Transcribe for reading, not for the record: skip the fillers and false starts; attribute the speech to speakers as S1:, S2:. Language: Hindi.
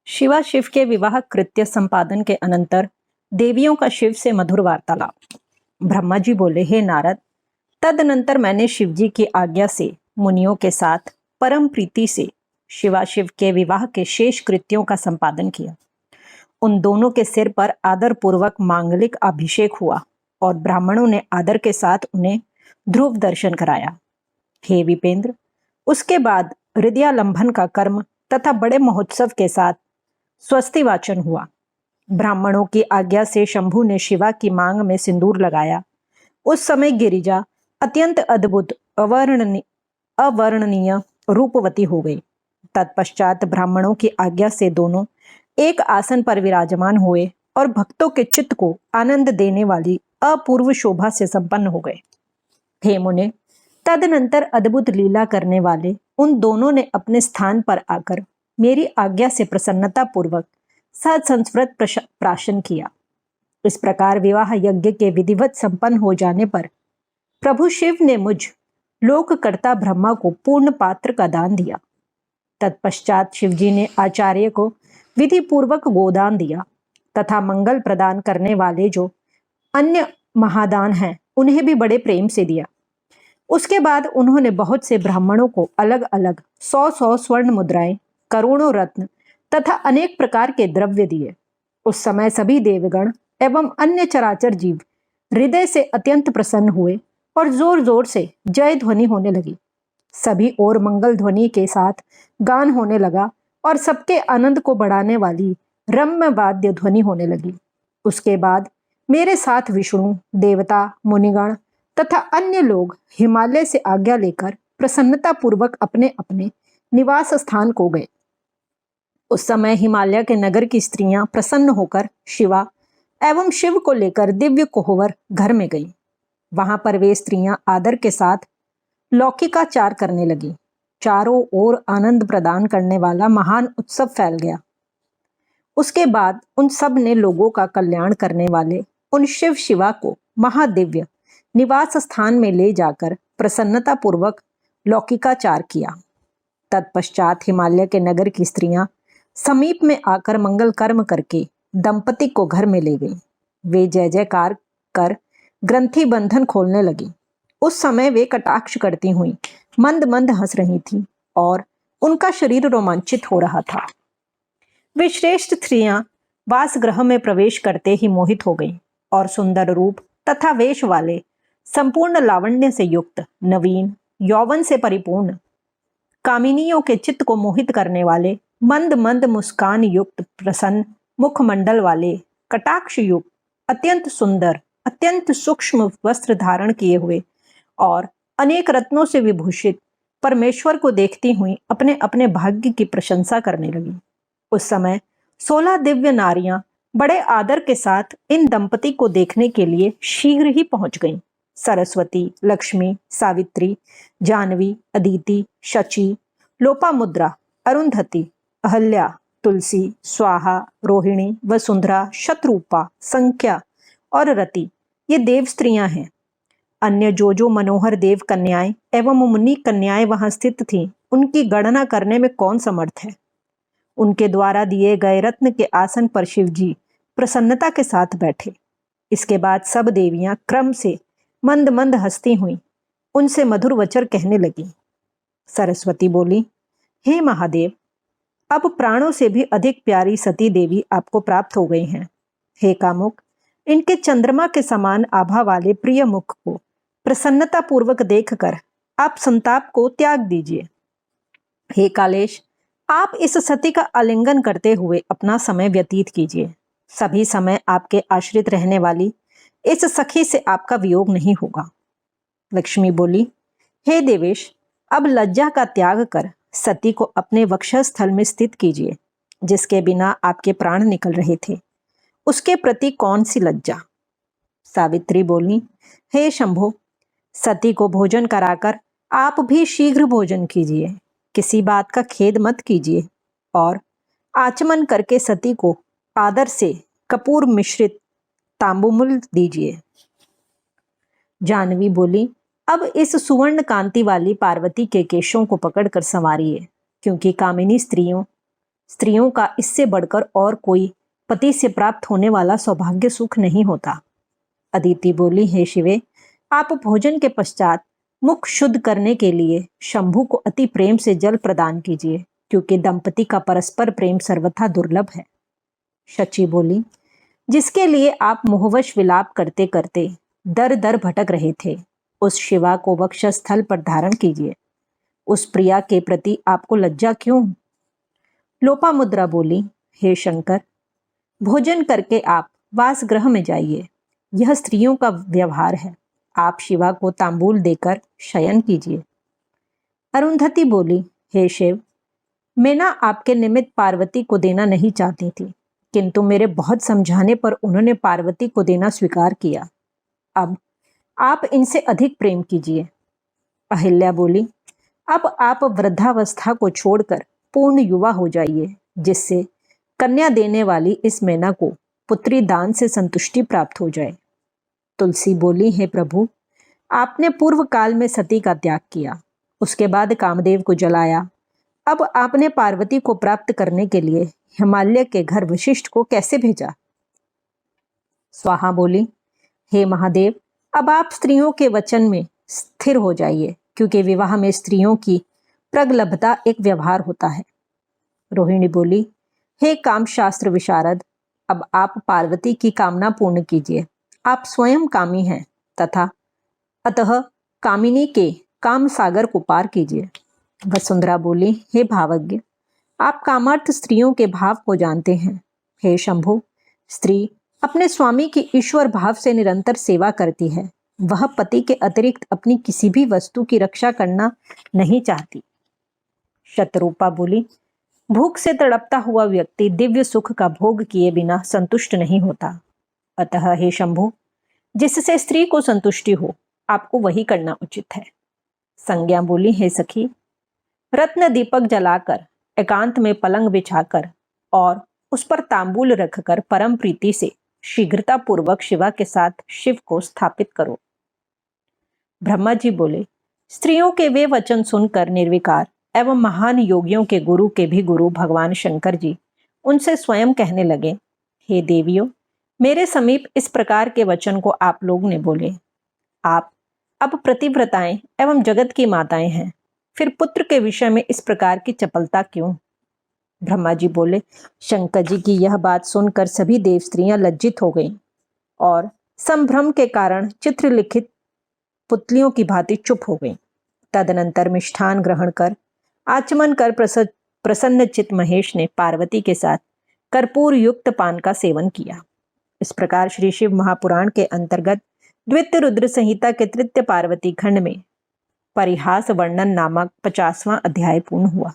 S1: शिवा शिव के विवाह कृत्य संपादन के अनंतर देवियों का शिव से मधुर वार्तालाप। ब्रह्मा जी बोले, हे नारद, तदनंतर मैंने शिव जी की आज्ञा से मुनियों के साथ परम प्रीति से शिवा शिव के विवाह के शेष कृत्यों का संपादन किया। उन दोनों के सिर पर आदर पूर्वक मांगलिक अभिषेक हुआ और ब्राह्मणों ने आदर के साथ उन्हें ध्रुव दर्शन कराया। हे विपेंद्र, उसके बाद हृदयालंबन का कर्म तथा बड़े महोत्सव के साथ स्वस्ति वाचन हुआ। ब्राह्मणों की आज्ञा से शंभु ने शिवा की मांग में सिंदूर लगाया। उस समय गिरिजा अत्यंत अद्भुत अवर्णनीय रूपवती हो गई। तत्पश्चात ब्राह्मणों की आज्ञा से दोनों एक आसन पर विराजमान हुए और भक्तों के चित्त को आनंद देने वाली अपूर्व शोभा से संपन्न हो गए। हे मुने, तदनंतर अद्भुत लीला करने वाले उन दोनों ने अपने स्थान पर आकर मेरी आज्ञा से प्रसन्नता पूर्वक सत्संस्कृत प्राशन किया। इस प्रकार विवाह यज्ञ के विधिवत संपन्न हो जाने पर प्रभु शिव ने मुझ लोककर्ता ब्रह्मा को पूर्ण पात्र का दान दिया। तत्पश्चात शिवजी ने आचार्य को विधि पूर्वक गोदान दिया तथा मंगल प्रदान करने वाले जो अन्य महादान हैं उन्हें भी बड़े प्रेम से दिया। उसके बाद उन्होंने बहुत से ब्राह्मणों को अलग अलग 100 स्वर्ण मुद्राएं, करोड़ों रत्न तथा अनेक प्रकार के द्रव्य दिए। उस समय सभी देवगण एवं अन्य चराचर जीव हृदय से अत्यंत प्रसन्न हुए और जोर जोर से जय ध्वनि होने लगी। सभी ओर मंगल ध्वनि के साथ गान होने लगा और सबके आनंद को बढ़ाने वाली रम्य वाद्य ध्वनि होने लगी। उसके बाद मेरे साथ विष्णु, देवता, मुनिगण तथा अन्य लोग हिमालय से आज्ञा लेकर प्रसन्नता पूर्वक अपने अपने निवास स्थान को गए। उस समय हिमालय के नगर की स्त्रियां प्रसन्न होकर शिवा एवं शिव को लेकर दिव्य कोहवर घर में गई। वहां पर वे स्त्रियां आदर के साथ लौकिकाचार करने लगी। चारों ओर आनंद प्रदान करने वाला महान उत्सव फैल गया। उसके बाद उन सब ने लोगों का कल्याण करने वाले उन शिव शिवा को महादिव्य निवास स्थान में ले जाकर प्रसन्नता पूर्वक लौकिकाचार किया। तत्पश्चात हिमालय के नगर की स्त्रियां समीप में आकर मंगल कर्म करके दंपति को घर में ले गई। वे जय जयकार कर ग्रंथि बंधन खोलने लगी। उस समय वे कटाक्ष करती हुई मंद मंद हंस रही थी और उनका शरीर रोमांचित हो रहा था। वे श्रेष्ठ स्त्रियां वासगृह में प्रवेश करते ही मोहित हो गईं और सुंदर रूप तथा वेश वाले, संपूर्ण लावण्य से युक्त, नवीन यौवन से परिपूर्ण, कामिनियों के चित्त को मोहित करने वाले, मंद मंद मुस्कान युक्त, प्रसन्न मुखमंडल वाले, कटाक्ष युक्त, अत्यंत सुंदर, अत्यंत सूक्ष्म वस्त्र धारण किए हुए और अनेक रत्नों से विभूषित परमेश्वर को देखती हुई अपने अपने भाग्य की प्रशंसा करने लगी। उस समय 16 दिव्य नारियां बड़े आदर के साथ इन दंपति को देखने के लिए शीघ्र ही पहुंच गईं। सरस्वती, लक्ष्मी, सावित्री, जानवी, अदिति, शची, लोपामुद्रा, अरुंधति, अहल्या, तुलसी, स्वाहा, रोहिणी, वसुंधरा, शत्रुपा, संख्या और रति ये देव स्त्रियां हैं। अन्य जो मनोहर देव कन्याएं एवं मुनि कन्याएं वहां स्थित थीं, उनकी गणना करने में कौन समर्थ है। उनके द्वारा दिए गए रत्न के आसन पर शिवजी प्रसन्नता के साथ बैठे। इसके बाद सब देवियां क्रम से मंद मंद हंसती हुई उनसे मधुर वचन कहने लगी। सरस्वती बोली, हे महादेव, अब प्राणों से भी अधिक प्यारी सती देवी आपको प्राप्त हो गई हैं। हे कामुक, इनके चंद्रमा के समान आभा वाले प्रिय मुख को प्रसन्नता पूर्वक देखकर आप संताप को त्याग दीजिए। हे कालेश, आप इस सती का आलिंगन करते हुए अपना समय व्यतीत कीजिए। सभी समय आपके आश्रित रहने वाली इस सखी से आपका वियोग नहीं होगा। लक्ष्मी बोली, हे देवेश, अब लज्जा का त्याग कर सती को अपने वक्षस्थल में स्थित कीजिए। जिसके बिना आपके प्राण निकल रहे थे, उसके प्रति कौन सी लज्जा। सावित्री बोली, हे शंभो, सती को भोजन कराकर आप भी शीघ्र भोजन कीजिए। किसी बात का खेद मत कीजिए और आचमन करके सती को आदर से कपूर मिश्रित तांबुमुल दीजिए। जानवी बोली, अब इस सुवर्ण कांति वाली पार्वती के केशों को पकड़कर संवारिए, क्योंकि कामिनी स्त्रियों स्त्रियों का इससे बढ़कर और कोई पति से प्राप्त होने वाला सौभाग्य सुख नहीं होता। अदिति बोली, हे शिवे, आप भोजन के पश्चात मुख शुद्ध करने के लिए शंभु को अति प्रेम से जल प्रदान कीजिए, क्योंकि दंपति का परस्पर प्रेम सर्वथा दुर्लभ है। शची बोली, जिसके लिए आप मोहवश विलाप करते करते दर दर भटक रहे थे, उस शिवा को वक्षस्थल पर धारण कीजिए। उस प्रिया के प्रति आपको लज्जा क्यों? लोपामुद्रा बोली, हे शंकर, भोजन करके आप वासगृह में जाइए। यह स्त्रियों का व्यवहार है। आप शिवा को तांबूल देकर शयन कीजिए। अरुंधति बोली, हे शिव, मैं ना आपके निमित्त पार्वती को देना नहीं चाहती थी, किंतु मेरे बहुत समझाने पर उन्होंने पार्वती को देना स्वीकार किया। अब आप इनसे अधिक प्रेम कीजिए। अहिल्या बोली, अब आप वृद्धावस्था को छोड़कर पूर्ण युवा हो जाइए, जिससे कन्या देने वाली इस मैना को पुत्री दान से संतुष्टि प्राप्त हो जाए। तुलसी बोली, हे प्रभु, आपने पूर्व काल में सती का त्याग किया, उसके बाद कामदेव को जलाया। अब आपने पार्वती को प्राप्त करने के लिए हिमालय के घर वशिष्ठ को कैसे भेजा? स्वाहा बोली, हे महादेव, अब आप स्त्रियों के वचन में स्थिर हो जाइए, क्योंकि विवाह में स्त्रियों की प्रगल्भता एक व्यवहार होता है। रोहिणी बोली, हे काम शास्त्र विशारद, अब आप पार्वती की कामना पूर्ण कीजिए। आप स्वयं कामी हैं तथा अतः कामिनी के काम सागर को पार कीजिए। वसुंधरा बोली, हे भावज्ञ, आप कामार्थ स्त्रियों के भाव को जानते हैं। हे शंभु, स्त्री अपने स्वामी की ईश्वर भाव से निरंतर सेवा करती है। वह पति के अतिरिक्त अपनी किसी भी वस्तु की रक्षा करना नहीं चाहती। शतरूपा बोली, भूख से तड़पता हुआ व्यक्ति दिव्य सुख का भोग किए बिना संतुष्ट नहीं होता। अतः हे शंभु, जिससे स्त्री को संतुष्टि हो, आपको वही करना उचित है। संज्ञा बोली, हे सखी, रत्न दीपक जलाकर, एकांत में पलंग बिछाकर और उस पर तांबूल रखकर परम प्रीति से शीघ्रता पूर्वक शिवा के साथ शिव को स्थापित करो। ब्रह्मा जी बोले, स्त्रियों के वे वचन सुनकर निर्विकार एवं महान योगियों के गुरु के भी गुरु भगवान शंकर जी उनसे स्वयं कहने लगे, हे देवियों, मेरे समीप इस प्रकार के वचन को आप लोग ने बोले। आप अब प्रतिव्रताएं एवं जगत की माताएं हैं, फिर पुत्र के विषय में इस प्रकार की चपलता क्यों? ब्रह्मा जी बोले, शंकर जी की यह बात सुनकर सभी देव स्त्रियां लज्जित हो गईं और संभ्रम के कारण चित्रलिखित पुतलियों की भांति चुप हो गईं। तदनंतर मिष्ठान ग्रहण कर आचमन कर प्रसन्न चित महेश ने पार्वती के साथ कर्पूर युक्त पान का सेवन किया। इस प्रकार श्री शिव महापुराण के अंतर्गत द्वितीय रुद्र संहिता के तृतीय पार्वती खंड में परिहास वर्णन नामक 50वां अध्याय पूर्ण हुआ।